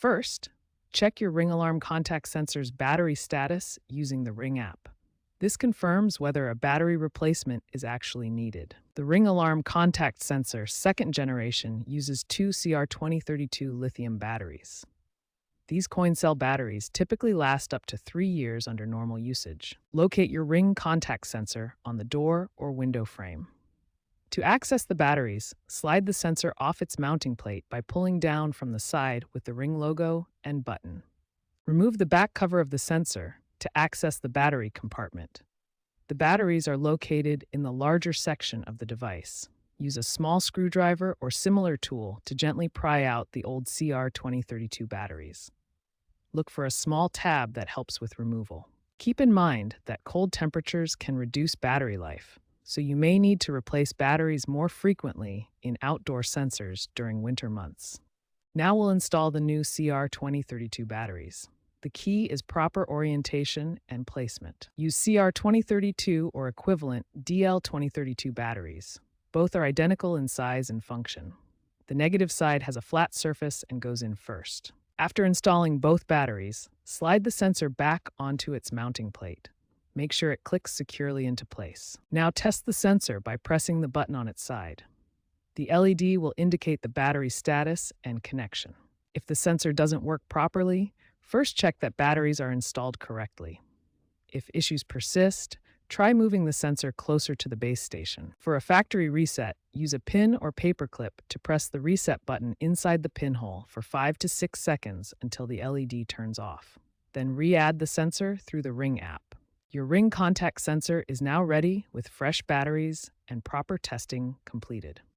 First, check your Ring alarm contact sensor's battery status using the Ring app. This confirms whether a battery replacement is actually needed. The Ring alarm contact sensor second generation uses two CR2032 lithium batteries. These coin cell batteries typically last up to 3 years under normal usage. Locate your Ring contact sensor on the door or window frame. To access the batteries, slide the sensor off its mounting plate by pulling down from the side with the Ring logo and button. Remove the back cover of the sensor to access the battery compartment. The batteries are located in the larger section of the device. Use a small screwdriver or similar tool to gently pry out the old CR2032 batteries. Look for a small tab that helps with removal. Keep in mind that cold temperatures can reduce battery life, so you may need to replace batteries more frequently in outdoor sensors during winter months. Now we'll install the new CR2032 batteries. The key is proper orientation and placement. Use CR2032 or equivalent DL2032 batteries. Both are identical in size and function. The negative side has a flat surface and goes in first. After installing both batteries, slide the sensor back onto its mounting plate. Make sure it clicks securely into place. Now test the sensor by pressing the button on its side. The LED will indicate the battery status and connection. If the sensor doesn't work properly, first check that batteries are installed correctly. If issues persist, try moving the sensor closer to the base station. For a factory reset, use a pin or paper clip to press the reset button inside the pinhole for 5 to 6 seconds until the LED turns off. Then re-add the sensor through the Ring app. Your Ring contact sensor is now ready with fresh batteries and proper testing completed.